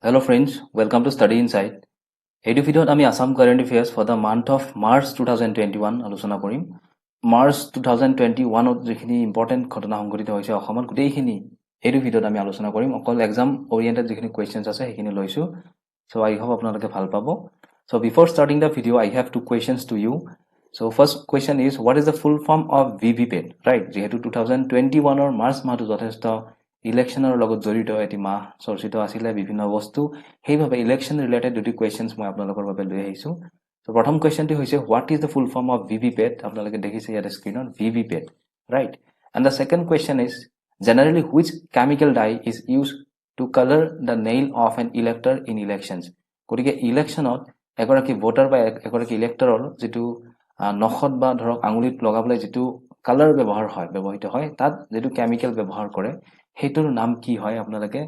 Hello friends, welcome to Study Insight. এই ভিডিওত আমি Assam current affairs for the month of March 2021 আলোচনা কৰিম। March 2021ত যিখিনি ইম্পৰ্টেণ্ট ঘটনা সংঘটিত হৈছে অসমত গোটেইখিনি এই ভিডিওত আমি আলোচনা কৰিম। অকল এক্সাম ওৰিয়েণ্টেড যিখিনি কুৱেশ্যনছ আছে সেইখিনি লৈছো। So I hope আপোনালোকে ভাল পাব। So before starting the video, I have two questions to you. So first question is, what is the full form of VVPAT? Right? যেহেতু 2021 মাৰ্চ মাহটো যথেষ্ট ইলেকশ্যনৰ লগত জড়িত এটি মাহ চৰ্চিত আছিলে বিভিন্ন বস্তু, সেইভাৱে ইলেকশ্যন ৰিলেটেড দুটি কুৱেশ্যনছ মই আপোনালোকৰ বাবে লৈ আহিছো। So প্ৰথম কুৱেশ্যনটি হৈছে, what is the full form of VVPAT? আপোনালোকে দেখিছে ইয়াত স্ক্ৰীনত VVPAT, right? And the second question is, generally which chemical dye is used to color the nail of an elector in elections? গতিকে ইলেকশ্যনত এগৰাকী ভোটাৰ বা এগৰাকী ইলেক্টৰৰ যিটো নখত বা ধৰক আঙুলিত লগাবলৈ যিটো কালাৰ ব্যৱহৃত হয় তাত যিটো কেমিকেল ব্যৱহাৰ কৰে সেইটোৰ নাম কি হয় আপোনালোকে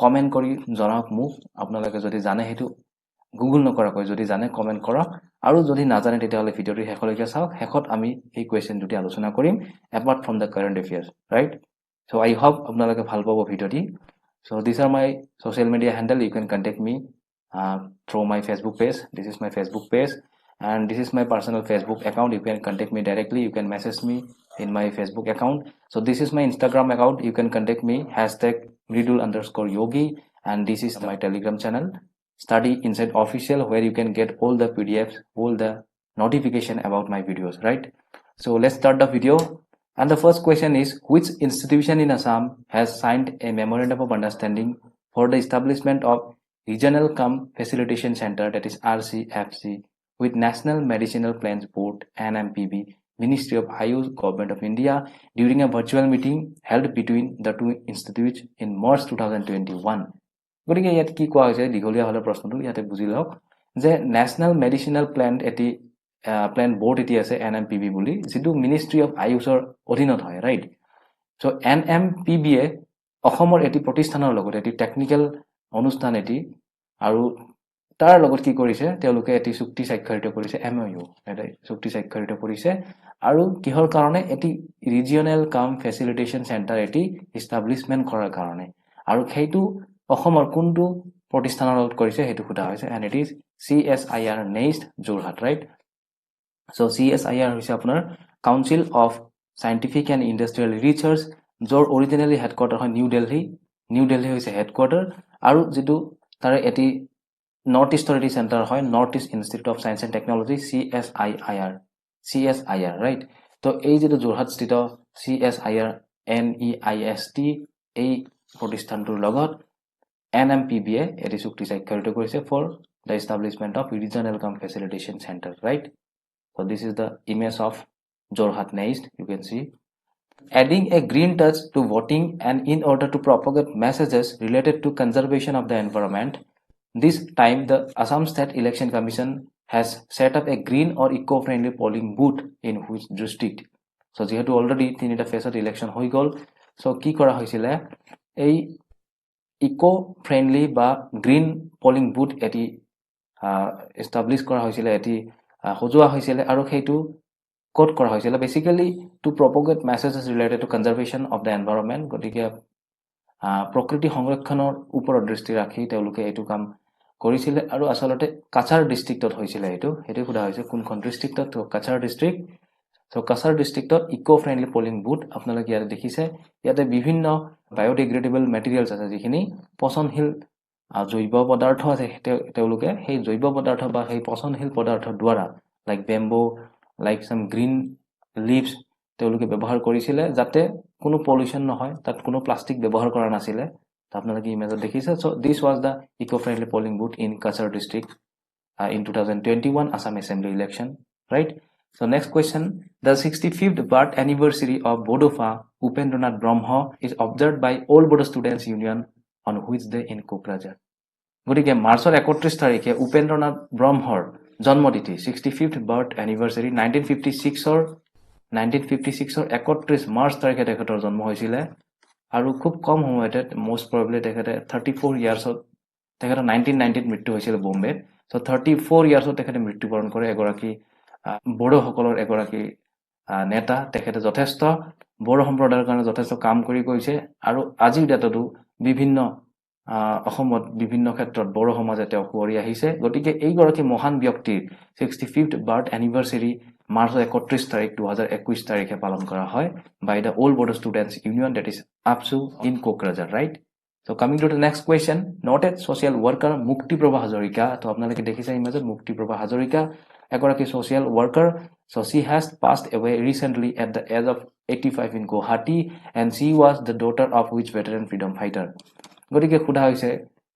কমেন্ট কৰি জনাওক মোক। আপোনালোকে যদি জানে সেইটো গুগল নকৰাকৈ যদি জানে কমেন্ট কৰক, আৰু যদি নাজানে তেতিয়াহ'লে ভিডিঅ'টো শেষলৈকে চাওক। শেষত আমি এই কুৱেশ্যন দুটি আলোচনা কৰিম apart from the current affairs, right? So' I hope আপোনালোকে ভাল পাব ভিডিঅ'টি। চ' দিছ R my social media handle. You can contact me through my Facebook page. This is my Facebook page and this is my personal Facebook account. You can contact me directly. You can message me in my Facebook account. So this is my Instagram account. You can contact me #Mridul_yogi, and this is my Telegram channel, Study Insight Official, where you can get all the PDFs, all the notification about my videos, right? So let's start the video. And the first question is, which institution in Assam has signed a memorandum of understanding for the establishment of Regional Cum Facilitation Center, that is RCFC, with National Medicinal Plans Board NMPB, Ministry of Ayush, Government of India, during a virtual meeting held between the two institutes in March 2021. গতিকে ইয়াত কি কোৱা হৈছে, দীঘলীয়া হলে প্ৰশ্নটো ইয়াতে বুজি লওক যে নেশ্যনেল মেডিচিনেল প্লেন বোৰ্ড এটি আছে NMPB বুলি, যিটো মিনিষ্ট্ৰি অফ আয়ুষৰ অধীনত হয়, ৰাইট? চ' NMPB এ অসমৰ এটি প্ৰতিষ্ঠানৰ লগত এটি টেকনিকেল অনুষ্ঠান এটি, আৰু তাৰ লগত কি কৰিছে তেওঁলোকে এটি চুক্তি স্বাক্ষৰিত কৰিছে, MOU এটা চুক্তি স্বাক্ষৰিত কৰিছে, আৰু কিহৰ কাৰণে এটি ৰিজিয়নেল কাম ফেচিলিটেশ্যন চেণ্টাৰ এটি ইষ্টাব্লিছমেণ্ট কৰাৰ কাৰণে, আৰু সেইটো অসমৰ কোনটো প্ৰতিষ্ঠানৰ লগত কৰিছে সেইটো সোধা হৈছে, and it is CSIR NEIST Jorhat, right? So' CSIR হৈছে আপোনাৰ council of scientific and industrial research, য'ৰ অৰিজিনেলি হেডকোৱাৰ্টাৰ হয় নিউ দিল্লী হৈছে হেডকোৱাৰ্টাৰ, আৰু যিটো তাৰে এটি নৰ্থ ইষ্টৰ এটি চেণ্টাৰ হয় north east institute of science and technology, CSIR, right? তো এই যিটো যোৰহাট স্থিত CSIR NEIST এই প্ৰতিষ্ঠানটোৰ লগত NMPB এ এটি চুক্তি স্বাক্ষৰিত কৰিছে for the establishment of regional come facilitation centre, right? So this is the image of Jorhat Neist, you can see. Adding a green touch to voting and in order to propagate messages related to conservation of the environment, this time the Assam State Election Commission has set up a green or eco-friendly polling booth in which district. So যেহেতু already তিনিটা ফেজত election হৈ গ'ল, so কি কৰা হৈছিলে, এই eco-friendly বা green polling booth এটি এষ্টাব্লিছ কৰা হৈছিলে, এটি সজোৱা হৈছিলে, আৰু সেইটো ক'ত কৰা হৈছিলে, basically to propagate messages related to conservation of the environment. গতিকে প্ৰকৃতি সংৰক্ষণৰ ওপৰত দৃষ্টি ৰাখি তেওঁলোকে এইটো কাম কৰিছিলে, আৰু আচলতে কাছাৰ ডিষ্ট্ৰিক্টত হৈছিলে। সেইটো সোধা হৈছে কোনখন ডিষ্ট্ৰিক্টত, কাছাৰ ডিষ্ট্ৰিক্ট। চ' কাছাৰ ডিষ্ট্ৰিক্টত ইকো ফ্ৰেণ্ডলি পলিং বুথ আপোনালোকে ইয়াতে দেখিছে। ইয়াতে বিভিন্ন বায়'ডিগ্ৰেডেবল মেটেৰিয়েলছ আছে, যিখিনি পচনশীল জৈৱ পদাৰ্থ আছে, তেওঁলোকে সেই জৈৱ পদাৰ্থ বা সেই পচনশীল পদাৰ্থৰ দ্বাৰা লাইক বেম্বো, লাইক চাম গ্ৰীণ লিভছ তেওঁলোকে ব্যৱহাৰ কৰিছিলে, যাতে কোনো পলিউশ্যন নহয়, তাত কোনো প্লাষ্টিক ব্যৱহাৰ কৰা নাছিলে। আপোনালোকে ইমেজত দেখিছে। So' this was the eco friendly polling booth in Cachar district in 2021 Assam Assembly election, right? So next question, the 65th birth anniversary of Bodofa Upendranath Brahma is observed by all Bodo Students Union on which day in Kokrajhar? গতিকে মাৰ্চৰ 31 তাৰিখে উপেন্দ্ৰনাথ ব্ৰহ্মৰ জন্মতিথি, 65th birth anniversary, 1956ৰ 31 March তাৰিখে তেখেতৰ জন্ম হৈছিলে, আৰু খুব কম সময়তে most probably তেখেতে 34 ইয়াৰ্ছত, তেখেতৰ 1990ত মৃত্যু হৈছিল বোম্বেত। চ' 34 ইয়াৰ্ছত তেখেতে মৃত্যুবৰণ কৰে। এগৰাকী বড়োসকলৰ এগৰাকী নেতা, তেখেতে যথেষ্ট বড়ো সম্প্ৰদায়ৰ কাৰণে যথেষ্ট কাম কৰি গৈছে, আৰু আজিৰ ডেটতো বিভিন্ন অসমত বিভিন্ন ক্ষেত্ৰত বড়ো সমাজে তেওঁ সুঁৱৰি আহিছে গতিকে এইগৰাকী মহান ব্যক্তিৰ 65th বাৰ্থ এনিভাৰ্চাৰী মাৰ্চৰ 31 তাৰিখ 2021 তাৰিখে পালন কৰা হয় by the all Bodo students union date is ABSU in Kokrajhar right So coming to the next question, noted social worker Mukti Prabha Hazarika. So আপোনালোকে দেখিছে ইমেজত Mukti Prabha Hazarika এগৰাকী social worker. So she has passed away recently at the age of 85 in Guwahati and she was the daughter of which veteran freedom fighter. গতিকে সোধা হৈছে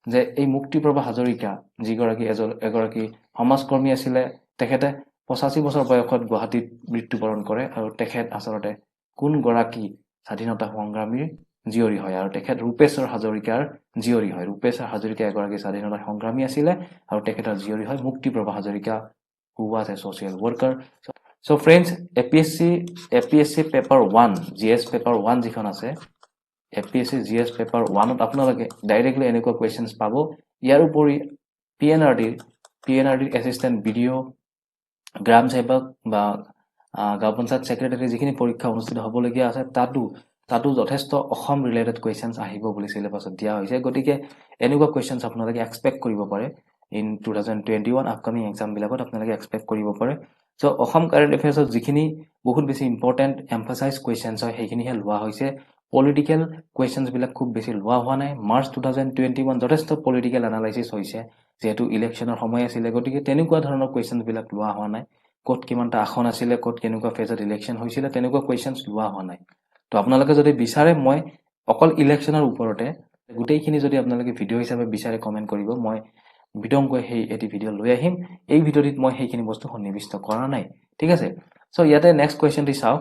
যে এই মুক্তি প্ৰভা হাজৰিকা যিগৰাকী এগৰাকী সমাজকৰ্মী আছিলে তেখেতে 85 বছৰ বয়সত গুৱাহাটীত মৃত্যুবৰণ কৰে আৰু তেখেত আচলতে কোন গৰাকী স্বাধীনতা সংগ্ৰামীৰ জীয়ৰী হয় আৰু তেখেত ৰূপেশ্বৰ হাজৰিকাৰ জীয়ৰী হয় ৰূপেশ্বৰ হাজৰিকা এগৰাকী স্বাধীনতা সংগ্ৰামী আছিলে আৰু তেখেতৰ জীয়ৰী হয় মুক্তি Prabha Hazarika who was a social worker. So friends, APSC paper 1 GS paper 1 যিখন আছে APSC GS paper 1 ত আপোনালোকে ডাইৰেক্টলি এনেকুৱা কোৱেশ্চনছ পাব ইয়াৰ উপৰি PNRD এসিস্ট্যান্ট ভিডিও গ্ৰাম সেৱক বা গাঁও পঞ্চায়ত সেক্ৰেটাৰী যিখিনি পৰীক্ষা অনুষ্ঠিত হ'বলগীয়া আছে তাতো যথেষ্ট অসম ৰিলেটেড কোৱেশ্চনছ আহিব বুলি সিলেবাছত দিয়া হৈছে গতিকে এনেকুৱা কোৱেশ্চনছ আপোনালোকে এক্সপেক্ট কৰিব পাৰে ইন 2021 আপকামিং এক্সাম বিলাকত আপোনালোকে এক্সপেক্ট কৰিব পাৰে সো অসম কাৰেন্ট এফেয়াৰ্ছত যিখিনি বহুত বেছি ইম্পৰ্টেন্ট এমফাসাইজ কোৱেশ্চনছ হয় সেইখিনিহে লোৱা হৈছে পলিটিক্যাল কোৱেশ্চনছ বিলাক খুব বেছি লোৱা হোৱা নাই মাৰ্চ 2021 যথেষ্ট পলিটিক্যাল এনালাইসিস হৈছে যেহেতু ইলেকশনৰ সময় আছিল গতিকে তেনেকুৱা ধৰণৰ কোৱেশ্চনছ বিলাক লোৱা হোৱা নাই কোট কিমানটা আসন আছিল কোট কেনেকুৱা ফেজত ইলেকশন হৈছিল তেনেকুৱা কোৱেশ্চনছ লোৱা হোৱা নাই তো আপোনালোকে যদি বিচাৰে মই অকল ইলেকশনৰ ওপৰতে গোটেইখিনি যদি আপোনালোকে ভিডিও হিচাপে বিচাৰে কমেন্ট কৰিব মই বিতংকৈ সেই এটি ভিডিও লৈ আহিম এই ভিডিওটিত মই সেইখিনি বস্তু সন্নিবিষ্ট কৰা নাই ঠিক আছে সো ইয়াতে নেক্সট কোৱেশ্চনটি চাও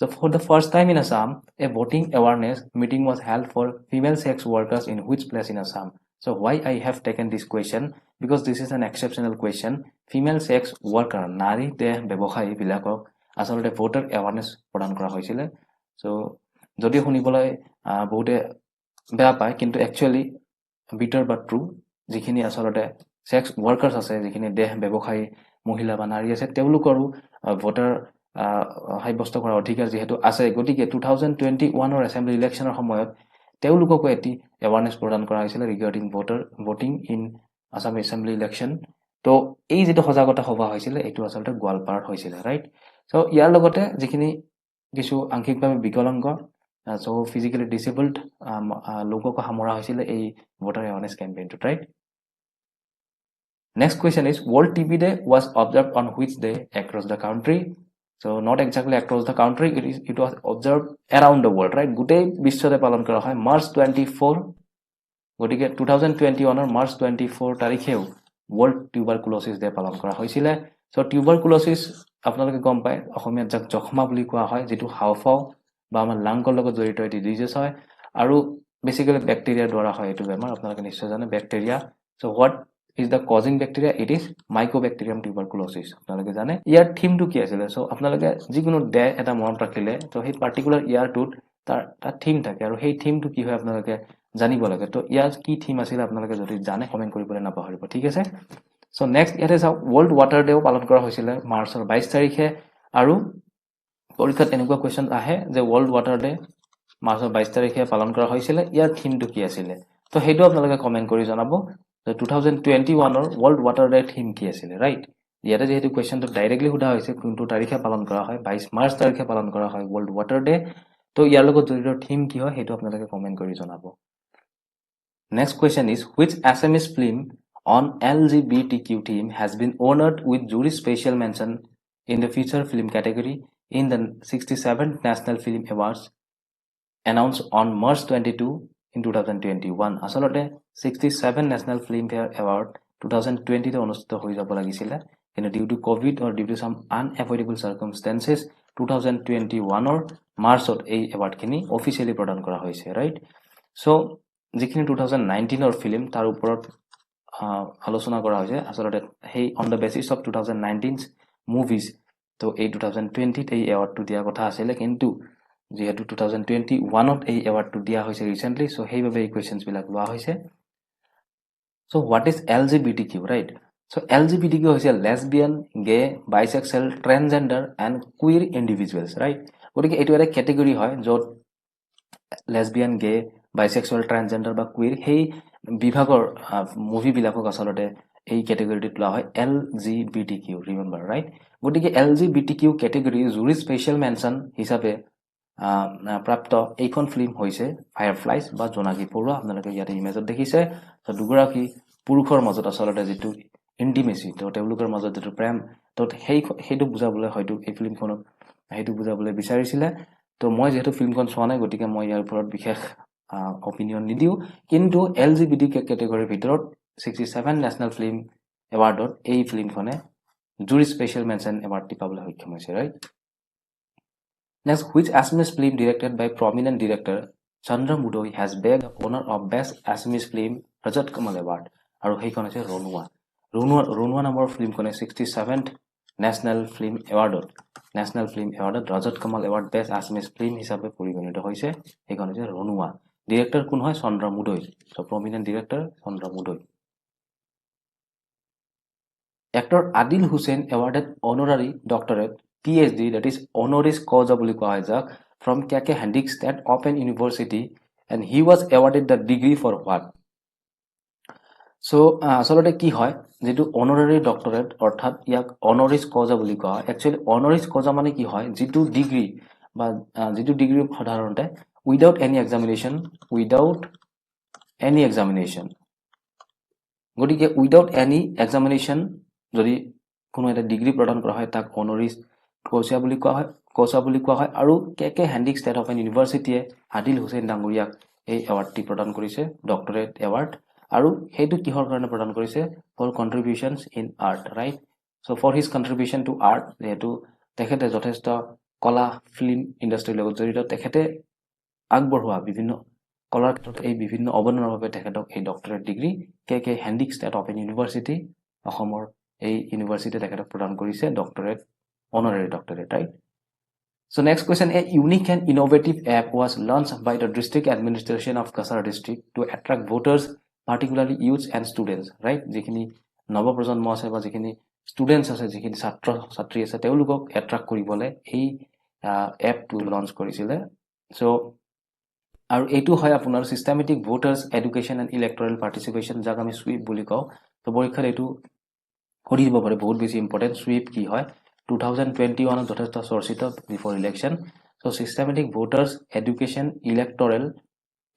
So for the first time in Assam, a voting awareness meeting was held for female sex workers in which place in Assam? So why I have taken this question? Because this is an exceptional question. Female sex worker, nari de bebokhai bilakok asolete voter awareness prodan kora hoisile. So jodio shunibolai bohute beya pai kintu actually bitter but true. Jikhini asolete sex workers ase jikhini de bebokhai mohila ba nari ase teulukoru voter সাব্যস্ত কৰাৰ অধিকাৰ যেহেতু আছে গতিকে 2021 ৰ assembly ইলেকশনৰ সময়ত তেওঁলোককো এটি এৱাৰনেছ প্ৰদান কৰা হৈছিল regarding voting in Assam assembly election তো এই যেটো সজাগতা সভা হৈছিল এটো আসলে গোৱালপাৰাত হৈছিল ৰাইট সো ইয়াৰ লগতে যিখিনি কিছু আংশিকভাৱে বিকলাংগ সো ফিজিক্যালি ডিসেবলড লোকক সামৰা হৈছিল এই ভোটাৰ এৱাৰনেছ কেম্পেইনটো right Next question is World TB Day was observed on which day across the country? So not exactly across the country, it was observed around the world, right? Gutei bishwore palon kora hoy March 24 gotike 2021 or March 24 tarikheu World Tuberculosis Day palon kora hoisile. So tuberculosis apnaloke gom pai ahomia jak jokhma buli koa hoy jetu haofaw ba amar langkor logot jorito eti disease hoy aru basically bacteria dwara hoy etu bemar apnaloke nishchoy jane bacteria. So what is the causing bacteria? It is Mycobacterium tuberculosis. আপোনালোকে জানে ইয়াৰ থিমটো কি আছিল so আপোনালোকে যিকোনো day এটা মনত ৰাখিলে তো সেই পাৰ্টিকুলাৰ ইয়াৰটোত তাৰ থিম থাকে আৰু সেই থিমটো কি হয় আপোনালোকে জানিব লাগে তো ইয়াৰ কি থিম আছিল আপোনালোকে যদি জানে কমেন্ট কৰিবলৈ নাপাহৰিব ঠিক আছে সো নেক্সট ইয়াতে চাও ওয়াৰ্ল্ড ওয়াটাৰ ডে পালন কৰা হৈছিল মাৰ্চৰ 22 তাৰিখে আৰু পৰীক্ষাত এনেকুৱা কোৱেশ্চন আহে যে ওয়াৰ্ল্ড ওয়াটাৰ ডে মাৰ্চৰ 22 তাৰিখে পালন কৰা হৈছিল ইয়াৰ থিমটো কি আছিল তো হেইটো আপোনালোকে কমেন্ট কৰি জনাব The 2021 or World Water Day theme ki asile right yata jehetu question to directly huda hoise kuntu tarikhe palon kora hoy 22 March tarikhe palon kora hoy World Water Day to yar logot jorito theme ki hoy hetu apnaloke comment kori janabo Next question is which Assamese film on LGBTQ theme has been honored with jury special mention in the feature film category in the 67th National Film Awards announced on March 22 in 2021 আসলতে 67 National Filmfare Award 2020 তে অনুষ্ঠিত হৈ যাব লাগিছিল কিন্তু due to COVID or due to some unavoidable circumstances 2021 ৰ মাৰ্চত এই এৱাৰ্ড খিনি অফিচিয়ালি প্ৰদান কৰা হৈছে ৰাইট সো যিখিনি 2019 ৰ ফিল্ম তাৰ ওপৰত আলোচনা কৰা হৈছে আসলতে হেই on the basis of 2019's movies তো এই 2020 ত এই এৱাৰ্ডটো দিয়া কথা আছিল কিন্তু যেহেতু 2021 ত এই এৱাৰ্ডটো দিয়া হৈছে ৰিসেন্টলি সো হেইভাবে এই কোৱেশ্চনছ বিলাক লোৱা হৈছে So what is LGBTQ, right? So LGBTQ is a lesbian, gay, bisexual, transgender and queer individuals, right? গতিকে এটো এটা ক্যাটেগরি হয় যত lesbian, gay, বাইসেক্সুৱেল ট্ৰান্সজেন্ডাৰ বা কুইৰ সেই বিভাগৰ মুভিবিলাকক আচলতে এই কেটেগৰীটোত লোৱা হয় LGBTQ ৰিমেম্বাৰ ৰাইট গতিকে LGBTQ কেটেগৰী জুৰি স্পেচিয়েল মেনশ্যন হিচাপে প্ৰাপ্ত এইখন ফিল্ম হৈছে ফায়াৰফ্লাইজ বা জোনাকী পৰুৱা আপোনালোকে ইয়াতে ইমেজত দেখিছে তো দুগৰাকী পুৰুষৰ মাজত আচলতে যিটো ইন্টিমেসি তো তেওঁলোকৰ মাজত যিটো প্ৰেম তো সেইটো বুজাবলৈ হয়তো এই ফিল্মখনত সেইটো বুজাবলৈ বিচাৰিছিলে তো মই যেহেতু ফিল্মখন চোৱা নাই গতিকে মই ইয়াৰ ওপৰত বিশেষ অপিনিয়ন নিদিও কিন্তু LGBT কেটেগৰীৰ ভিতৰত 67 নেশ্যনেল ফিল্ম এৱাৰ্ডত এই ফিল্মখনে জুৰি স্পেচিয়েল মেনশ্যন এৱাৰ্ডটি পাবলৈ সক্ষম হৈছে right next which Assamese film directed by prominent director Chandra Mudoi has bagged the honor of best Assamese film Rajat Kamal Award আৰু সেইখন হৈছে ৰুণুৱা নামৰ ফিল্মখনে 67th নেশ্যনেল ফিল্ম এৱাৰ্ডত Rajat Kamal award best Assamese film হিচাপে পৰিগণিত হৈছে সেইখন হৈছে ৰুণুৱা ডিৰেক্টৰ কোন হয় Chandra Mudoi so prominent director Chandra Mudoi Actor Adil Hussain awarded honorary doctorate PhD that is honoris causa বুলি কোৱা হয় যাক from KK Hendricks State Open University and he was awarded the degree for what so আচলতে কি হয় যেটো honorary doctorate অৰ্থাৎ ইয়াক honoris causa বুলি কোৱা হয় actually honoris causa মানে কি হয় যেটো ডিগ্ৰী বা যেটো ডিগ্ৰী সাধাৰণতে without any examination গতিকে without any examination যদি কোনো এটা ডিগ্ৰী প্ৰদান কৰা হয় তাক honoris causa বুলি কোৱা হয় আৰু KK Hendricks State Open University Adil Hussain ডাঙৰীয়াক এই এৱাৰ্ডটি প্ৰদান কৰিছে ডক্টৰেট এৱাৰ্ড আৰু হেতু কিহৰ কাৰণে প্ৰদান কৰিছে for contributions in art right so for his contribution to art যেহেতু তেখেতে যথেষ্ট কলা ফিল্ম ইন্ডাষ্ট্ৰীৰ লগত জড়িত তেখেতে আগবঢ়োৱা বিভিন্ন কলাৰ ক্ষেত্ৰত এই বিভিন্ন অৱদানৰ বাবে তেখেতক এই doctorate degree KK Hendricks State Open University অসমৰ এই ইউনিভাৰ্সিটি তেখেতক প্ৰদান কৰিছে doctorate honorary doctorate right so next question a unique and innovative app was launched by the district administration of Kasar district to attract voters particularly youths and students right যেখিনি নৱ প্ৰজন্ম আছে বা যেখিনি students আছে যেখিনি ছাত্ৰ ছাত্ৰী আছে তেওঁলোকক attract কৰিবলৈ এই app টো লঞ্চ কৰিছিলে so আৰু এটো হয় আপোনাৰ systematic voters education and electoral participation যাক আমি sweep বুলি কওঁ তো পৰীক্ষাত এটো কৰি দিব পাৰে বহুত বেছি ইম্পৰ্টেন্ট sweep কি হয় 2021 যথেষ্ট চৰ্চিত before election so systematic voters education electoral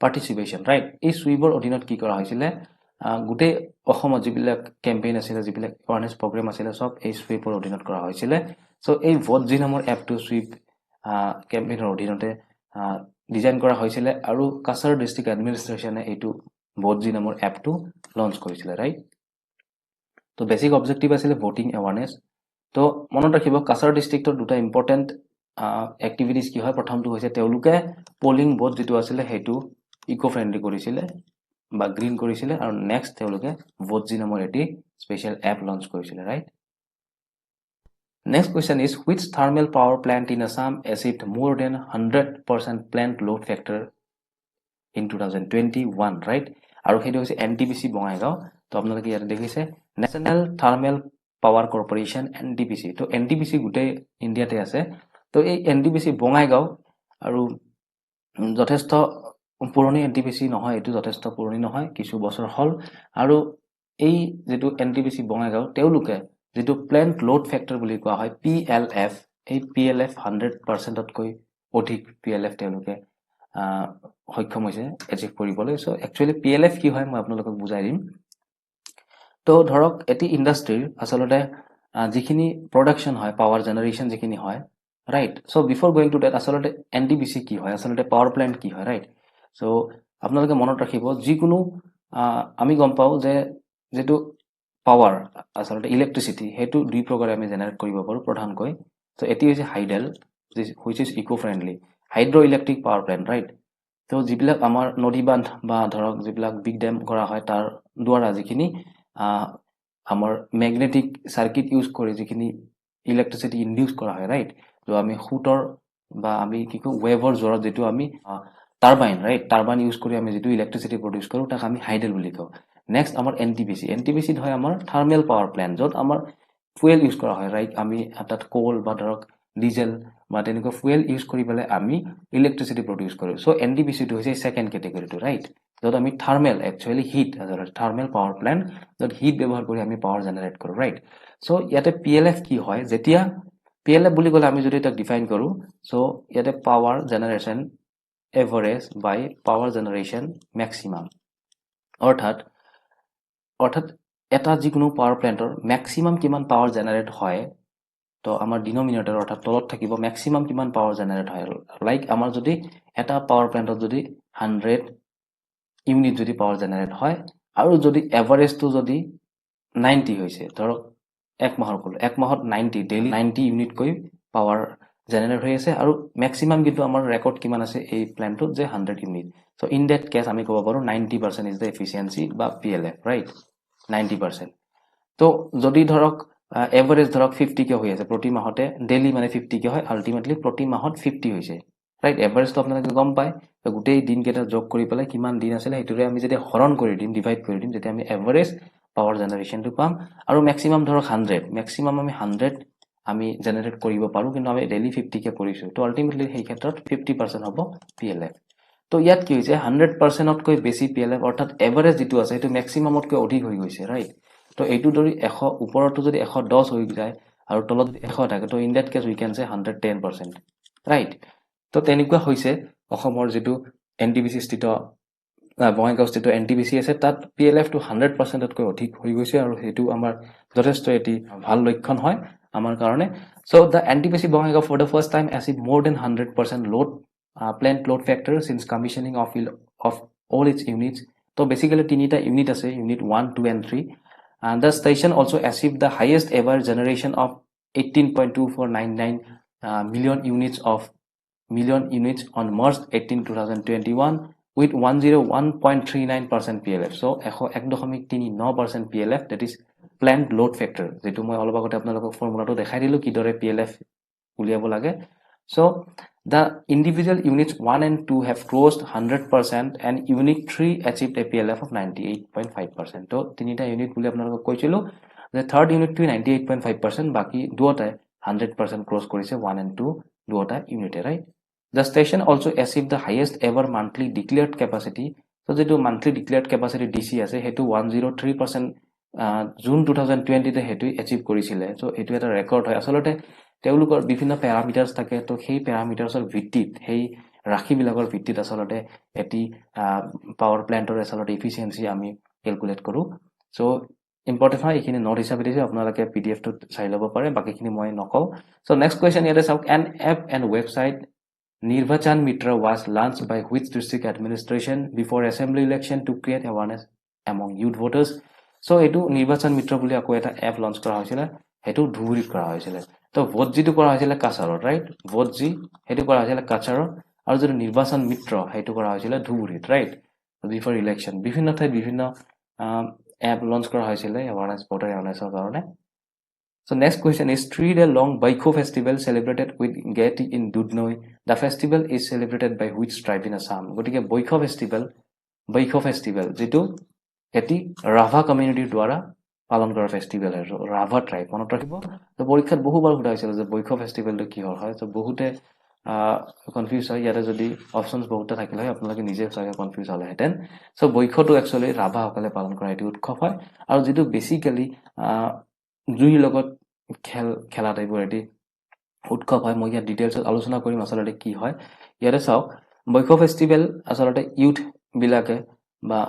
participation right এই সুইবৰ অধীনত কি কৰা হৈছিল গুটে অসমত যিবিলাক ক্যাম্পেইন আছিল যিবিলাক অ্যাৱাৰনেছ প্ৰগ্ৰাম আছিল সব এই সুইবৰ অধীনত কৰা হৈছিল সো এই ভোট জি নামৰ এপ টু সুইপ ক্যাম্পেইনৰ অধীনতে ডিজাইন কৰা হৈছিল আৰু কাছাৰ ডিস্ট্ৰিক্ট এডমিনিষ্ট্ৰেচনে এইটো ভোট জি নামৰ এপ টু লঞ্চ কৰিছিল ৰাইট তো বেসিক অবজেক্টিভ আছিল ভোটিং অ্যাৱাৰনেছ তো মনত ৰাখিব কাছাৰ ডিস্ট্ৰিক্টৰ দুটা ইম্পৰ্টেন্ট এক্টিভিটিজ কি হয় প্ৰথমটো হৈছে তেওঁলোকে পোলিং বুথ যেটো আছিল হেতু ইকো ফ্ৰেন্ডলি কৰিছিল বা গ্ৰীন কৰিছিল আৰু নেক্সট তেওঁলোকে ভোট জি নামৰ এটি স্পেশাল এপ লঞ্চ কৰিছিল right next question is which thermal power plant in Assam achieved more than 100% plant load factor in 2021 right আৰু হেতু হৈছে NTPC বঙাইগাঁও তো আপোনালোকে ইয়াত দেখিছে national thermal power corporation NTPC তো NTPC গুটে ইন্ডিয়াতে আছে তো এই NTPC বঙাইগাঁও আৰু যথেষ্ট পুৰণি NTPC নহয় এটো যথেষ্ট পুৰণি নহয় কিছু বছৰ হল আৰু এই যেটো NTPC বঙাইগাঁও তেওঁলোকে যেটো প্লান্ট লোড ফ্যাক্টৰ বুলি কোৱা হয় PLF এই PLF 100% তকৈ অধিক PLF তেওঁলোকে সক্ষম হৈছে এচিভ কৰিবলৈ সো একচুয়ালি PLF কি হয় মই আপোনালোকক বুজাই দিম তো ধৰক এটি ইন্ডাষ্ট্ৰীৰ আসলতে যিখিনি প্ৰডাকশন হয় পাৱাৰ জেনাৰেশন যিখিনি হয় right so before going to that আসলতে NTPC কি হয় আসলতে পাৱাৰ প্ল্যান্ট কি হয় right so আপোনালোকে মনত ৰাখিব যিকোনো আমি গম পাও যে যেটো পাৱাৰ আসলতে ইলেক্ট্ৰিসিটি হেতু দুই প্ৰকাৰে আমি জেনাৰেট কৰিব পাৰো প্ৰধানকৈ so এটি হৈছে hydel which is eco friendly hydro electric power plant right তো যিবিলাক আমাৰ নদী বান্ধ বা ধৰক যিবিলাক বিগ ড্যাম কৰা হয় তাৰ দ্বাৰা যিখিনি আমাৰ ম্যাগনেটিক সাৰ্কিট ইউজ কৰি যিখিনি ইলেক্ট্ৰিসিটি ইনডিউস কৰা হয় right তো আমি হুটৰ বা আমি কি কো ওয়েভৰ জৰত যেটো আমি টাৰবাইন ৰাইট টাৰবাইন ইউজ কৰি আমি যেটো ইলেক্ট্ৰিসিটি প্ৰডিউস কৰো তাক আমি হাইডেল বুলি কওঁ নেক্সট আমাৰ NTPC হয় আমাৰ থাৰ্মেল পাৱাৰ প্ল্যান্ট যত আমাৰ ফুয়েল ইউজ কৰা হয় ৰাইট আমি তাত কোল বা ধৰক ডিজেল বা তেনেকুৱা ফুয়েল ইউজ কৰি পেলাই আমি ইলেক্ট্ৰিচিটি প্ৰডিউচ কৰোঁ চ' এনটিপিচিটো হৈছে ছেকেণ্ড কেটেগৰীটো ৰাইট য'ত আমি thermal actually heat thermal power plant য'ত হিট ব্যৱহাৰ কৰি আমি পাৱাৰ জেনেৰেট কৰোঁ ৰাইট চ' ইয়াতে PLF কি হয় যেতিয়া PLF বুলি ক'লে আমি যদি তাক ডিফাইন কৰোঁ চ' ইয়াতে পাৱাৰ জেনেৰেশ্যন এভাৰেজ বাই পাৱাৰ জেনেৰেশ্যন মেক্সিমাম অৰ্থাৎ এটা যিকোনো পাৱাৰ প্লেণ্টৰ মেক্সিমাম কিমান পাৱাৰ জেনেৰেট হয় তো আমাৰ ডিনমিনেটৰ অৰ্থাৎ তলত থাকিব মেক্সিমাম কিমান পাৱাৰ জেনেৰেট হয় লাইক আমাৰ যদি এটা পাৱাৰ প্লেণ্টত যদি 100 ইউনিট যদি পাৱাৰ জেনেৰেট হয় আৰু যদি এভাৰেজটো যদি 90 হৈছে ধৰক এক মাহত 90 ডেইলি 90 ইউনিটকৈ পাৱাৰ জেনেৰেট হৈ আছে আৰু মেক্সিমাম কিন্তু আমাৰ ৰেকৰ্ড কিমান আছে এই প্লেণ্টটোত যে 100 unit so' in that case আমি ক'ব পাৰোঁ 90% ইজ দ্য এফিচিয়েঞ্চি বা PLF ৰাইট 90% তো যদি ধৰক এভাৰেজ ধৰক 50 কে হৈ আছে প্ৰতি মাহতে ডেইলি মানে 50 কে হয় আল্টিমেটলি প্ৰতি মাহত 50 হৈছে ৰাইট এভাৰেজটো আপোনালোকে গম পায় তো গোটেই দিনকেইটা যোগ কৰি পেলাই কিমান দিন আছিলে সেইটোৰে আমি যদি হৰণ কৰি দিম ডিভাইড কৰি দিম তেতিয়া আমি এভাৰেজ পাৱাৰ জেনেৰেশ্যনটো পাম আৰু মেক্সিমাম ধৰক 100 মেক্সিমাম আমি 100 আমি জেনেৰেট কৰিব পাৰোঁ কিন্তু আমি ডেইলি 50 কে কৰিছোঁ তো আল্টিমেটলি সেই ক্ষেত্ৰত 50% হ'ব PLF তো ইয়াত কি হৈছে 100%তকৈ বেছি PLF অৰ্থাৎ এভাৰেজ যিটো আছে সেইটো মেক্সিমামতকৈ অধিক হৈ গৈছে ৰাইট তো এইটো ধৰি 100 ওপৰতো যদি 110 হৈ যায় আৰু তলত 100 থাকে তো in that case we can say 110% right তো তেনেকুৱা হৈছে অসমৰ যেটো এনটিপিসি স্থিত বঙাইগাঁও স্থিত এনটিপিসি আছে তাত PLF টো 100%তকৈ অধিক হৈ গৈছে আৰু হেতু আমাৰ যথেষ্ট এটি ভাল লক্ষণ হয় আমাৰ কাৰণে so the NTPC Bongaigaon for the first time achieve more than 100% load plant load factor since commissioning of all its units তো বেসিক্যালি তিনিটা ইউনিট আছে unit 1 2 and 3 and the station also achieved the highest ever generation of 18.2499 million units on March 18 2021 with 101.39% PLF so 1.39% PLF that is plant load factor যেটো মই অলপ আগতে আপোনালোকক ফৰ্মুলাটো দেখাই দিলো কিদৰে PLF উলিয়াব লাগে so the individual units 1 and 2 have crossed 100% and unit 3 achieved a PLF of 98.5%. So, tinita unit boli apnalok koichilo the third unit to 98.5% baki duota 100% cross korise 1 and 2 duota unit right. The station also achieved the highest ever monthly declared capacity. So, the monthly declared capacity DC ase hetu 103% June 2020 te hetu achieve korisile. So, hetu eta record hoy asolote তেওঁলোকৰ বিভিন্ন প্যাৰামিটাৰস থাকে তো সেই প্যাৰামিটাৰসৰ ভিত্তিত সেই ৰাখিবিলাকৰ ভিত্তিত আসলতে এটি পাৱাৰ প্ল্যান্টৰ আসলতে এফিচিয়েন্সি আমি ক্যালকুলেট কৰো সো ইম্পৰ্টেন্ট হয় এখিনি নোট হিচাপে দিছে আপোনালোকে PDF টো চাই ল'ব পাৰে বাকিখিনি মই নকও সো নেক্সট কোৱেশ্চন ইয়াতে চাওক an app and website Nirbachan Mitra was launched by which district administration before assembly election to create awareness among youth voters so etu Nirbachan Mitra বুলি আকৌ এটা এপ লঞ্চ কৰা হৈছিল হেতু ধুবুৰীত কৰা হৈছিল তো ভোট জিটো কৰা হৈছিল কাছাৰত ৰাইট ভোট জি হেতু কৰা হৈছিল কাছাৰত আৰু যদি নিৰ্বাচন মিত্ৰ হেতু কৰা হৈছিল ধুবুৰীত ৰাইট বিফৰ ইলেকশন বিভিন্ন ঠাইত বিভিন্ন এপ লঞ্চ কৰা হৈছিল এৱাৰনেছ ভোটাৰ এৱাৰনেছৰ কাৰণে So next question is 3-day long Baikho festival celebrated with gaiety in Dudhnoi. The festival is celebrated by which tribe in Assam? গটিকে Baikho festival যেটো এটি ৰাভা কমিউনিটিৰ দ্বাৰা পালন কৰা ফেষ্টিভেল আৰু ৰাভা ট্ৰাইব মনত ৰাখিব তো পৰীক্ষাত বহুবাৰ সুধা হৈছিল যে বৈখ ফেষ্টিভেলটো কি হয় তো বহুতে কনফিউজ হয় ইয়াতে যদি অপচনছ বহুতে থাকিলে হয় আপোনালোকে নিজে চাগে কনফিউজ হ'লেহেঁতেন সো বৈখটো একচুৱেলি ৰাভাসকলে পালন কৰা এটি উৎসৱ হয় আৰু যেটো বেসিক্যালি জুইৰ লগত খেলা টাইপৰ এটি উৎসৱ হয় মই ইয়াত ডিটেইলছত আলোচনা কৰিম আসলতে কি হয় ইয়াতে চাওক বৈখ ফেষ্টিভেল আসলতে ইউথ বিলাকে বা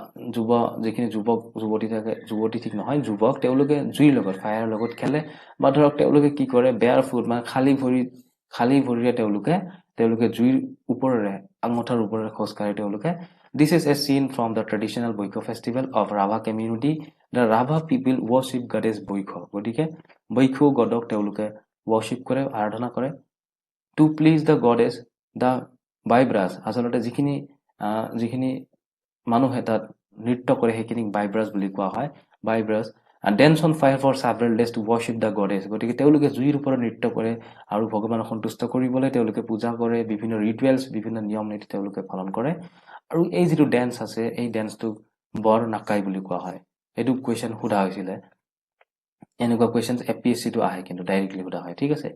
যিখিনি যুৱতী থাকে যুৱতী ঠিক নহয় যুৱক তেওঁলোকে জুইৰ লগত ফায়াৰৰ লগত খেলে বা ধৰক তেওঁলোকে কি কৰে বেয়াৰ ফুট মানে খালি ভৰিৰে তেওঁলোকে জুইৰ ওপৰেৰে আঙঠাৰ ওপৰেৰে খোজকাঢ়ি তেওঁলোকে This is a scene from the traditional Boikho festival of Rava community. The Rava people worship goddess Boikho. গটিকে Boikho godok তেওঁলোকে worship কৰে আৰাধনা কৰে to please the goddess the Baibras আসলতে যিখিনি মানুহে তাত নৃত্য কৰে সেইখিনি বাইব্ৰাছ বুলি কোৱা হয় বাইব্ৰাছ and dance on fire for several days to worship the goddess গটিকে তেওঁলোকে জুইৰ ওপৰত নৃত্য কৰে আৰু ভগৱানক সন্তুষ্ট কৰিবলৈ তেওঁলোকে পূজা কৰে বিভিন্ন ৰিচুৱেলছ বিভিন্ন নিয়ম নীতি তেওঁলোকে পালন কৰে আৰু এই যেটো ড্যান্স আছে এই ড্যান্সটো বৰ নাকাই বুলি কোৱা হয় এটো কোৱেশ্চন সুধা হৈছিল এনেকুৱা কোৱেশ্চনছ APSC টো আহে কিন্তু ডাইৰেক্টলি সুধা হয় ঠিক আছে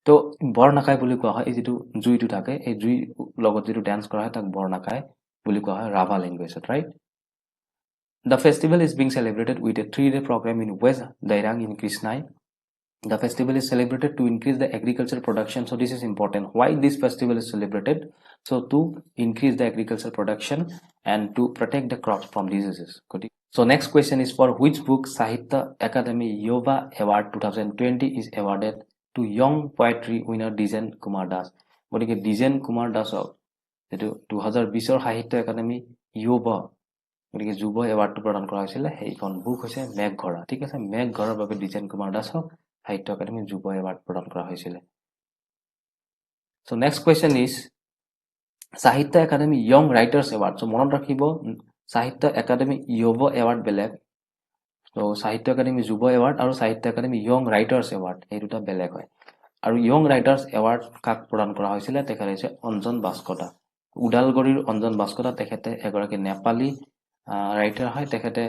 তো বৰনাকাই বুলি কোৱা হয় এই যেটো জুইটো থাকে এই জুই লগত যেটো ডান্স কৰা হয় তাক বৰনাকাই বুলি কোৱা হয় ৰাভা ল্যাঙ্গুৱেজত right The festival is being celebrated with a 3-day program in West Dairang in Krishnai. The festival is celebrated to increase the agricultural production. So this is important. Why this festival is celebrated? So to increase the agricultural production and to protect the crops from diseases. So next question is for which book Sahitya Academy Yuva Award 2020 is awarded to young poetry winner Dijen Kumar Das. গতিকে Dijen Kumar Dasক যেটো 2020 সাহিত্য academy Yuva গতিকে যুৱ এৱাৰ্ডটো প্ৰদান কৰা হৈছিল সেইখন book হৈছে মেঘঘৰা ঠিক আছে মেঘঘৰাৰ বাবে ডিজেন কুমাৰ দাসক সাহিত্য একাডেমী যুৱ এৱাৰ্ড প্ৰদান কৰা হৈছিল সো নেক্সট কোৱেশ্চন ইজ সাহিত্য academy young writers award so মনত ৰাখিব সাহিত্য একাডেমী যুৱ এৱাৰ্ড বেলেগ সো সাহিত্য একাডেমী যুৱ এৱাৰ্ড আৰু সাহিত্য একাডেমী ইয়ং ৰাইটাৰ্ছ এৱাৰ্ড এই দুটা বেলেগ হয় আৰু ইয়ং ৰাইটাৰ্ছ এৱাৰ্ড কাক প্ৰদান কৰা হৈছিল তেখেত হৈছে অঞ্জন বাস্কটা উদালগুৰিৰ অঞ্জন বাস্কটা তেখেতে এগৰাকী নেপালী ৰাইটাৰ হয় তেখেতে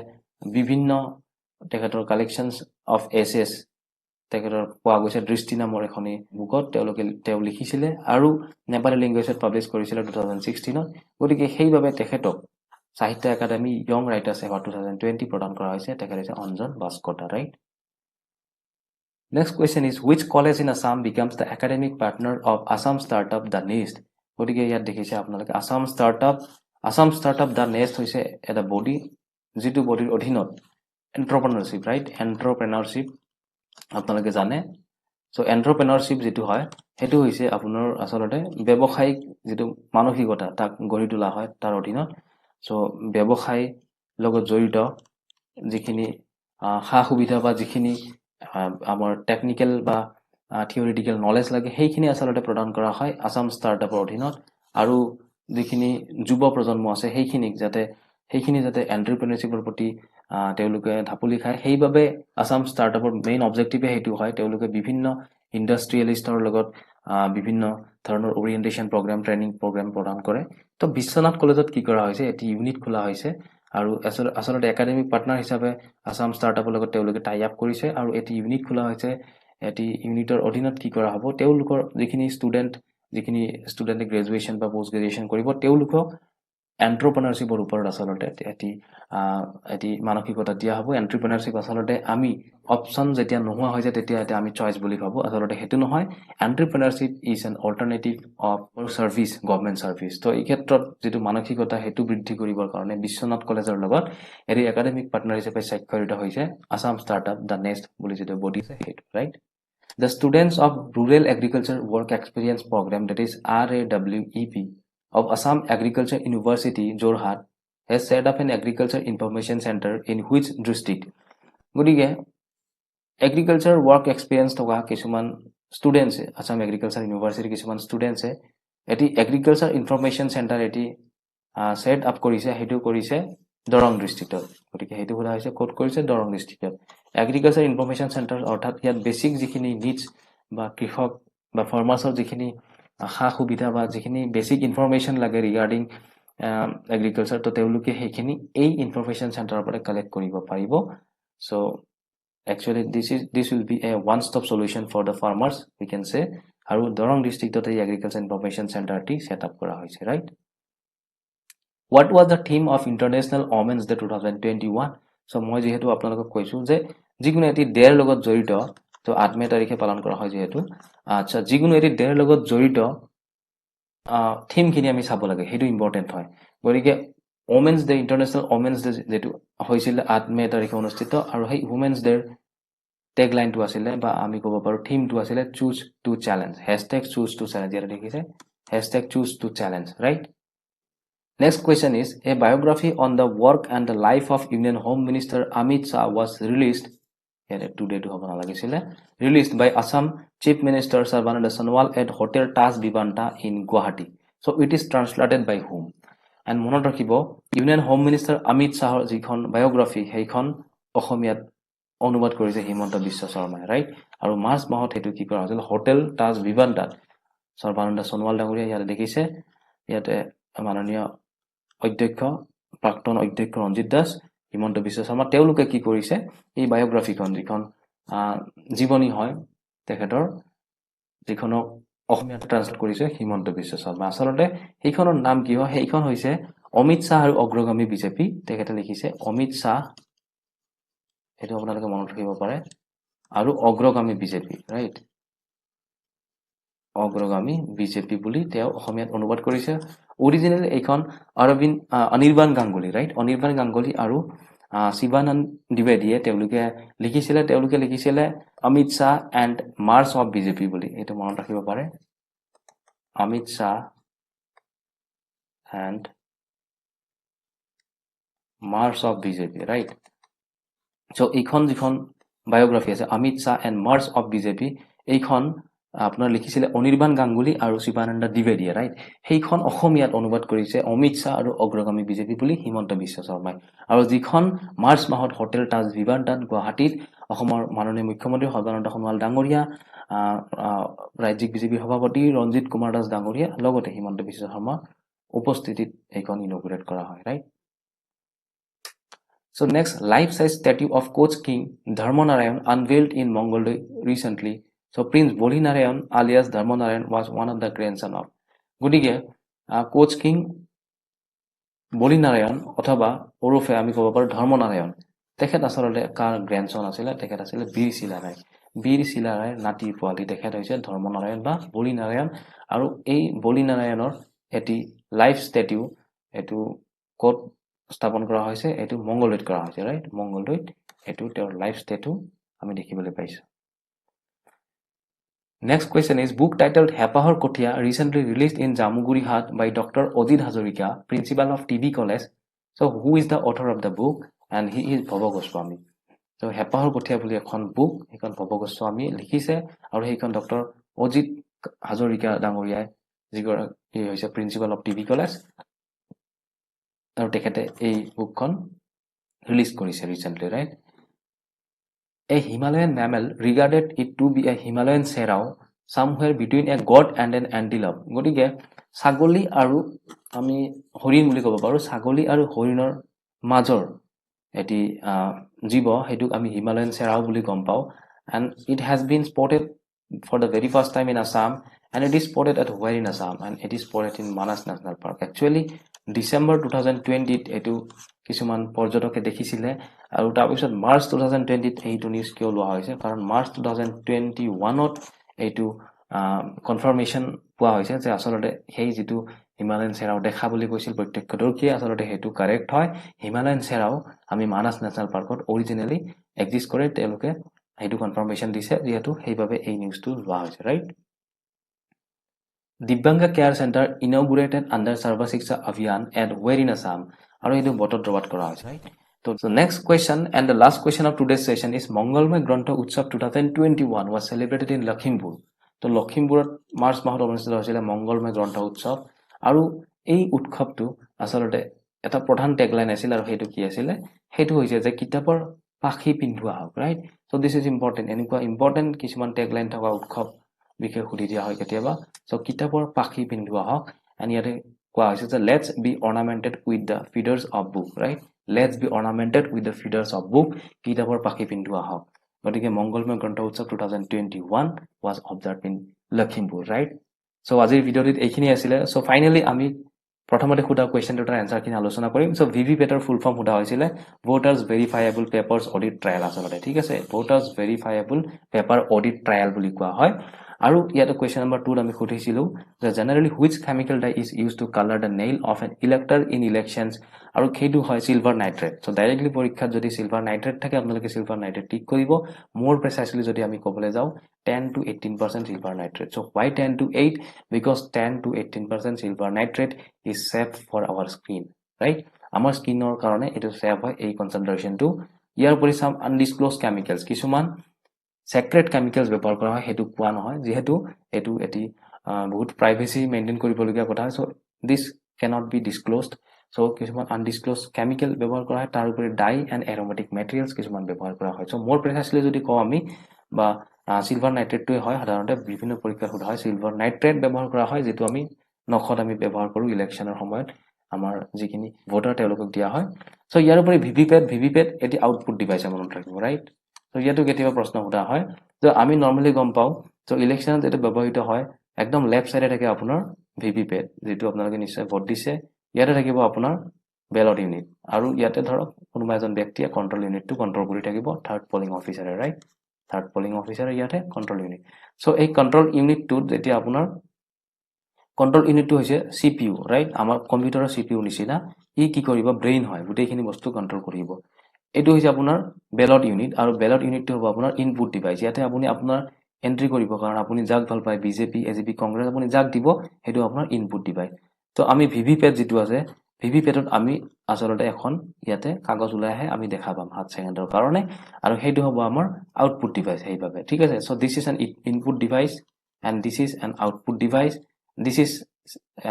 বিভিন্ন তেখেতৰ কালেকশনস অফ এছেছ তেখেতৰ পোৱা গৈছে দৃষ্টি নামৰ এখনি বুকত তেওঁ লিখিছিলে আৰু নেপালী ল্যাঙ্গুৱেজত পাবলিশ কৰিছিল 2016 গতিকে সেইভাবে তেখেতক সাহিত্য একাডেমী ইয়ং ৰাইটাৰ্ছ এৱাৰ্ড 2020 প্ৰদান কৰা হৈছে তেখেত হৈছে Anjan Baskota right next question is which college in Assam becomes the academic partner of Assam startup The Nest গতিকে ইয়াত দেখিছে আপোনালোকে Assam startup The Nest হৈছে এটা বডি যেটো বডিৰ অধীনত এন্টাৰপ্ৰেনাৰশিপ ৰাইট এন্টাৰপ্ৰেনাৰশিপ আপোনালোকে জানে সো এন্টাৰপ্ৰেনাৰশিপ যেটো হয় হেতু হৈছে আপোনাৰ আসলতে ব্যৱসায়িক যেটো মানসিকতা তাক গঢ়ি তোলা হয় তাৰ অধীনত সো ব্যৱসায় লগত জড়িত যিখিনি হা সুবিধা বা যিখিনি আমাৰ টেকনিক্যাল বা থিওৰিটিক্যাল নলেজ লাগে সেইখিনি আসলতে প্ৰদান কৰা হয় আসাম ষ্টাৰ্টআপৰ অধীনত আৰু যিখিনি যুৱ প্ৰজন্ম আছে সেইখিনি যাতে এন্টাৰপ্ৰেনাৰশিপৰ প্ৰতি তেওঁলোকে ধাপলি খায় সেইভাবে আসাম ষ্টাৰ্টআপৰ মেইন অবজেক্টিভে হেতু হয় তেওঁলোকে বিভিন্ন ইন্ডাষ্ট্ৰিয়েলিষ্টৰ লগত বিভিন্ন ধৰণৰ ওৰিয়েন্টেশন প্ৰগ্ৰাম ট্ৰেনিং প্ৰগ্ৰাম প্ৰদান কৰে তো বিশ্বনাথ কলেজত কি কৰা হৈছে এটি ইউনিট খোলা হৈছে আৰু আসলতে একাডেমিক পাৰ্টনাৰ হিচাপে আসাম ষ্টাৰ্টআপৰ লগত তেওঁলোকে টাই আপ কৰিছে আৰু এটি ইউনিট খোলা হৈছে এটি ইউনিটৰ অধীনত কি কৰা হ'ব তেওঁলোকৰ যিখিনি ষ্টুডেণ্টে গ্ৰেজুৱেশ্যন বা পোষ্ট গ্ৰেজুৱেশ্যন কৰিব তেওঁলোকক এন্টাৰপ্ৰেনাৰশিপৰ ওপৰত আসলতে এটি মানসিকতা দিয়া হ'ব এন্টাৰপ্ৰেনাৰশিপ আসলতে আমি অপচন যেতিয়া নোহোৱা হৈ যায় তেতিয়া আমি চইচ বুলি ভাবো আসলতে হেতু নহয় entrepreneurship is an alternative of service government service তো এই ক্ষেত্ৰত যেটো মানসিকতা হেতু বৃদ্ধি কৰিবৰ কাৰণে বিশ্বনাথ কলেজৰ লগত এটি একাডেমিক পাৰ্টনাৰ হিচাপে স্বাক্ষৰিত হৈছে আসাম ষ্টাৰ্টআপ দ্য নেক্সট বুলি যেটো বডি আছে হেতু right The students of Rural Agriculture Work Experience Program, that is RAWEP, of Assam Agriculture University, Jorhat, has set up an Agriculture Information Center in which district? গতিকে Agriculture Work Experience থকা কিছুমান students Assam Agriculture University কিছুমান students এটি Agriculture Information Center এটি set up কৰিছে হেতু কৰিছে দৰং ডিস্ট্ৰিক্টত গতিকে হেতু হোলা হৈছে কোড কৰিছে দৰং ডিস্ট্ৰিক্টত এগ্ৰিকালচাৰ ইনফৰমেশন সেন্টাৰ অৰ্থাৎ ইয়াত বেসিক যিখিনি নিডস বা কৃষক বা ফাৰ্মাৰ্ছৰ যিখিনি হা সুবিধা বা যিখিনি বেসিক ইনফৰমেশন লাগে ৰিগাৰ্ডিং এগ্ৰিকালচাৰ তো তেওঁলোকে সেইখিনি এই ইনফৰমেশন সেন্টাৰৰ পৰা কালেক্ট কৰিব পাৰিব so actually this will be a one stop solution for the farmers we can say আৰু দৰং ডিস্ট্ৰিক্টত এই এগ্ৰিকালচাৰ ইনফৰমেশন সেন্টাৰটি সেট আপ কৰা হৈছে right What was the theme of International Women's Day 2021? So মই যেহেতু আপোনালোকক কৈছো যে যিকোনো এটি ডেৰ লগত জড়িত তো 8 মে তাৰিখে পালন কৰা হয় যেহেতু আচ্ছা যিকোনো এটি ডেৰ লগত জড়িত থিম খিনি আমি চাব লাগে হেতু ইম্পৰ্টেন্ট হয় গতিকে Women's Day International Women's Day যেটো হৈছিল 8 মে তাৰিখে অনুষ্ঠিত আৰু সেই Women's Day টেগলাইন টো আছিল বা আমি ক'ব পাৰো থিম টো আছিল choose to challenge #choose2challenge ইয়াত দেখিছে #choose2challenge right Next question is, a biography on the work and the life of Union Home Minister Amit Shah was released released by Assam Chief Minister Sarbananda Sonowal at Hotel Taj Vivanta in Guwahati. So it is translated by whom? And মনত ৰাখিব Union Home Minister Amit Shahৰ যিখন biography সেইখন অসমীয়াত অনুবাদ কৰিছে হিমন্ত বিশ্ব শৰ্মাই right আৰু March মাহত হেতু কি কৰা হৈছিল হোটেল তাজ ভিভান্তাত সৰ্বানন্দ সোণোৱাল ডাঙৰীয়া ইয়াত দেখিছে ইয়াতে মাননীয় অধ্যক্ষ প্ৰাক্তন অধ্যক্ষ ৰঞ্জিত দাস হিমন্ত বিশ্ব শৰ্মা তেওঁলোকে কি কৰিছে এই বায়োগ্ৰাফিখন যিখন জীৱনী হয় তেখেতৰ যিখনক অসমীয়াত ট্ৰান্সলেট কৰিছে হিমন্ত বিশ্ব শৰ্মা আচলতে সেইখনৰ নাম কি হয় সেইখন হৈছে অমিত শাহ আৰু অগ্ৰগামী বিজেপি তেখেতে লিখিছে অমিত শাহ এটো আপোনালোকে মনত ৰাখিব পাৰে আৰু অগ্ৰগামী বিজেপি ৰাইট অগ্ৰগামী বিজেপি বুলি তেওঁ অসমীয়াত অনুবাদ কৰিছে অৰিজিনেলি এইখন অনিৰ্বাণ গাংগুলী ৰাইট অনিৰ্বাণ গাংগুলী আৰু শিৱানন্দ দ্বিবেদীয়ে তেওঁলোকে লিখিছিলে Amit Shah and march of BJP বুলি এইটো মনত ৰাখিব পাৰে Amit Shah and march of BJP right so' এইখন যিখন বায়োগ্ৰাফি আছে Amit Shah and march of BJP এইখন আপোনাৰ লিখিছিলে অনিৰ্বাণ গাংগুলী আৰু শিৱানন্দ দ্বিবেদীয়ে ৰাইট সেইখন অসমীয়াত অনুবাদ কৰিছে অমিত শাহ আৰু অগ্ৰগামী বিজেপি বুলি হিমন্ত বিশ্ব শৰ্মাই আৰু যিখন মাৰ্চ মাহত হোটেল তাজ ভিভান্তাত গুৱাহাটীত অসমৰ মাননীয় মুখ্যমন্ত্ৰী সৰ্বানন্দ সোণোৱাল ডাঙৰীয়া ৰাজ্যিক বিজেপি সভাপতি ৰঞ্জিত কুমাৰ দাস ডাঙৰীয়া লগতে হিমন্ত বিশ্ব শৰ্মা উপস্থিতিত এইখন ইনগ্ৰেট কৰা হয় right So next, life-size statue of Coach King Dharmanarayan unveiled in Mongoldoy recently. So Prince Bolinarayan alias Dharmanarayan was one of the grandson of. গতিকে কোচ কিং বলিনাৰায়ণ অথবা ওৰফে আমি ক'ব পাৰোঁ ধৰ্মনাৰায়ণ তেখেত আচলতে কাৰ গ্ৰেণ্ডছন আছিলে তেখেত আছিলে বীৰ চিলাৰায়ৰ নাতি পোৱালি তেখেত হৈছে ধৰ্মনাৰায়ণ বা বলিনাৰায়ণ আৰু এই বলিনাৰায়ণৰ এটি লাইফ ষ্টেটিউ এইটো ক'ত স্থাপন কৰা হৈছে এটো মংগলদৈত কৰা হৈছে ৰাইট মংগলদৈত এটো তেওঁৰ লাইফ ষ্টেটু আমি দেখিবলৈ পাইছো next question is book titled Hepahar Kathiya recently released in Jamugurihat by doctor Ajit Hazarika principal of TB college so who is the author of the book and he is Bhaba Goswami so Hepahar Kathiya বুলি এখন বুক সেইখন ভৱ গোস্বামী লিখিছে আৰু সেইখন ডক্টৰ অজিত হাজৰিকা ডাঙৰীয়াই যিগৰাকী হৈছে প্ৰিন্সিপাল অফ টিবি কলেজ আৰু তেখেতে এই বুকখন ৰিলিজ কৰিছে recently right A Himalayan mammal regarded it to be a Himalayan serau somewhere between a goat and an antelope. গতিকে ছাগলী আৰু আমি হৰিণ বুলি ক'ব পাৰোঁ ছাগলী আৰু হৰিণৰ মাজৰ এটি জীৱ হেতুক আমি হিমালয়ান সেৰাও বুলি গম পাওঁ and it has been spotted for the very first time in Assam and it is spotted at where in Assam and it is spotted in Manas National Park. Actually December 2020 এটো কিছুমান পৰ্যটকে দেখিছিলে আৰু তাৰ পিছত March 2020 এইটো news কিয় লোৱা হৈছে কাৰণ মাৰ্চ 2021ত এইটো কনফাৰ্মেশন পোৱা হৈছে যে আচলতে সেই যেটো হিমালয়ান সেৰাও দেখা বুলি কৈছিল প্ৰত্যক্ষদৰ্শীয়ে আচলতে হেতু কাৰেক্ট হয় হিমালয়ান সেৰাও আমি মানাস ন্যাশনাল পাৰ্কত অৰিজিনালি এক্সিষ্ট কৰে তেওঁলোকে হেতু কনফাৰ্মেশন দিছে যেহেতু সেইভাবে এই নিউজটো লোৱা হৈছে right Divyanga Care Center inaugurated under Sarva Shiksha Abhiyan at where in Assam? আৰু এইটো বটত ড্ৰবাত কৰা হৈছে right so next question and the last question of today's session is Mongolmay Grantha Utsav 2021 was celebrated in Lakhimpur তো লখিমপুৰত March মাহত অনুষ্ঠিত হৈছিল মংগলময় গ্ৰন্থ উৎসৱ আৰু এই উৎসৱটো আচলতে এটা প্ৰধান টেগলাইন আছিল আৰু হেতু কি আছিল হেতু হৈছে যে কিতাপৰ পাখি পিন্ধুৱা হওক right so this is important এনেকুৱা important কিছুমান টেগলাইন থকা উৎসৱ বিষয়ে খুলি দিয়া হয় কেতিয়াবা so কিতাপৰ পাখি পিন্ধুৱা হওক and ইয়াতে কোৱা হৈছে যে let's be ornamented with the feathers of book right let's be ornamented with the feathers of book কিতাপৰ পাখি পিন্ধুৱা হওক গতিকে মংগলময় গ্ৰন্থ উৎসৱ 2021 was observed in Lakhimpur right so আজিৰ ভিডিঅ'টিত এইখিনি আছিল so finally আমি প্ৰথমতে খুদা কোৱেশ্চন দুটাৰ আনসাৰ খিনি আলোচনা কৰিম so ভিভিপেটৰ ফুল ফৰ্ম খুদা হৈছিল ভোটাৰ্স ভেৰিফায়েবল পেপাৰছ অডিট ট্ৰায়াল আচলতে ঠিক আছে ভোটাৰ্স ভেৰিফায়েবল পেপাৰ অডিট ট্ৰায়াল বুলি কোৱা হয় আৰু ইয়াতে কোৱেশ্চন নম্বৰ 2 আমি খুদিছিলো যে generally which chemical dye is used to color the nail of an elector in elections আৰু খেইটো হয় সিলভাৰ নাইট্ৰেট সো ডাইৰেক্টলি পৰীক্ষাত যদি সিলভাৰ নাইট্ৰেট থাকে আপোনালোকে সিলভাৰ নাইট্ৰেট টিক কৰিব মোৰ প্ৰিসাইসলি যদি আমি ক'বলৈ যাও 10 to 18% silver nitrate so why 10 to 8 because 10 to 18% silver nitrate is safe for our skin right আমাৰ স্কিনৰ কাৰণে এটো সেফ হয় এই কনসেন্ট্ৰেচনটো ইয়াৰ পৰি সাম আনডিসক্লোজড কেমিক্যালস কিছুমান সেক্ৰেট কেমিক্যালস ব্যৱহাৰ কৰা হয় হেতু কোৱা নহয় যেহেতু এটো এটি বহুত প্ৰাইভেসি মেইনটেইন কৰিবলগীয়া কথা so this cannot be disclosed so কিছুমান আনডিসক্লোজড কেমিক্যাল ব্যৱহাৰ কৰা হয় তাৰ উপৰি ডাই এণ্ড এৰোমেটিক মেটেৰিয়েলস কিছুমান ব্যৱহাৰ কৰা হয় সো মোৰ প্ৰিসাইসলি যদি কও আমি বা সিলভাৰ নাইট্ৰেটটো হয় সাধাৰণতে বিভিন্ন পৰীক্ষাত হোৱা হয় সিলভাৰ নাইট্ৰেট ব্যৱহাৰ কৰা হয় যেটো আমি নখত আমি ব্যৱহাৰ কৰো ইলেকশনৰ সময়ত আমাৰ যিখিনি ভোটাৰ তেওঁলোকক দিয়া হয় সো ইয়াৰ উপৰি ভিভিপেট এটি আউটপুট ডিভাইস মনত ৰাখিব ৰাইট সো ইয়াটো কেতিয়াবা প্ৰশ্ন উঠা হয় যে আমি নৰমালি গম পাও সো ইলেকশ্যনত এটা ব্যৱহৃত হয় একদম লেফট সাইডে থাকে আপোনাৰ ভিভিপেট যেটো আপোনালোকে নিশ্চয় ভোট দিছে ইয়াতে থাকিব আপোনাৰ বেলট ইউনিট আৰু ইয়াতে ধৰক কোনোবা এজন ব্যক্তিয়ে কন্ট্ৰোল ইউনিটটো কন্ট্ৰোল কৰি থাকিব থাৰ্ড পলিং অফিচাৰে ৰাইট থাৰ্ড পলিং অফিচাৰে ইয়াতে কন্ট্ৰোল ইউনিট সো এই কন্ট্ৰোল ইউনিটটো যেতিয়া আপোনাৰ কন্ট্ৰোল ইউনিটটো হৈছে সিপিইউ ৰাইট আমাৰ কম্পিউটাৰৰ সিপিইউ নিচিনা ই কি কৰিব ব্ৰেইন হয় গোটেইখিনি বস্তু কন্ট্ৰোল কৰিব এটো হৈছে আপোনাৰ বেলট ইউনিট আৰু বেলট ইউনিটটো হ'ব আপোনাৰ ইনপুট ডিভাইস ইয়াতে আপুনি আপোনাৰ এন্ট্ৰি কৰিব কাৰণ আপুনি যাক ভাল পায় বিজেপি এজিপি কংগ্ৰেছ আপুনি যাক দিব হেতু আপোনাৰ ইনপুট ডিভাইস তো আমি ভিভিপেট যেটো আছে ভিভিপেটত আমি আসলতে এখন ইয়াতে কাগজ ওলাই আহে আমি দেখা পাম 7 সেকেন্ডৰ কাৰণে আৰু হেতু হ'ব আমাৰ আউটপুট ডিভাইস হেইভাবে ঠিক আছে so this is an input device and this is an output device this is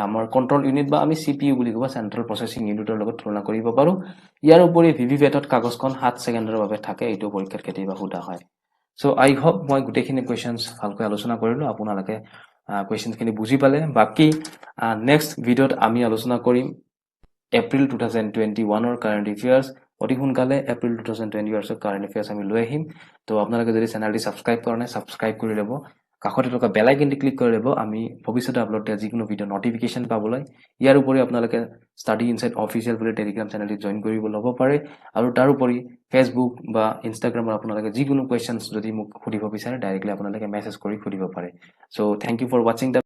আমাৰ কন্ট্ৰোল ইউনিট বা আমি সিপিইউ বুলি কব সেন্ট্ৰাল প্ৰসেসিং ইউনিটৰ লগত তুলনা কৰিব পাৰো ইয়াৰ উপৰি ভিভিপেটত কাগজখন 7 সেকেন্ডৰ বাবে থাকে এইটো পৰীক্ষাত কেতিয়াবা সোধা হয় সো আই হোপ মই গোটেইখিনি কোৱেশ্চনছ ভালকৈ আলোচনা কৰিলো আপোনালোকে কোৱেশ্চনখিনি বুজি পালে বাকি নেক্সট ভিডিঅ'ত আমি আলোচনা কৰিম এপ্ৰিল 2021 ৰ কাৰেন্ট এফেয়াৰ্স অতি সোনকালে এপ্ৰিল 2021 ৰ কাৰেন্ট এফেয়াৰ্স আমি লৈ আহিম তো আপোনালোকে যদি চেনেলটি সাবস্ক্ৰাইব কৰা নাই সাবস্ক্ৰাইব কৰি ল'ব কাষতে থকা বেল আইকনটি ক্লিক কৰি ল'ব আমি ভৱিষ্যতে আপলোড দিয়া যিকোনো ভিডিঅ নটিফিকেশন পাবলৈ ইয়াৰ উপৰি আপোনালোকে ষ্টাডি ইনসাইড অফিচিয়েল বুলি টেলিগ্ৰাম চেনেলটি জয়েন কৰিব ল'ব পাৰে আৰু তাৰ উপৰি ফেসবুক বা ইনষ্টাগ্ৰামত আপোনালোকে যিকোনো কোৱেশ্চনছ যদি মোক সুধিব বিচাৰে ডাইৰেক্টলি আপোনালোকে মেছেজ কৰি সুধিব পাৰে so thank you for watching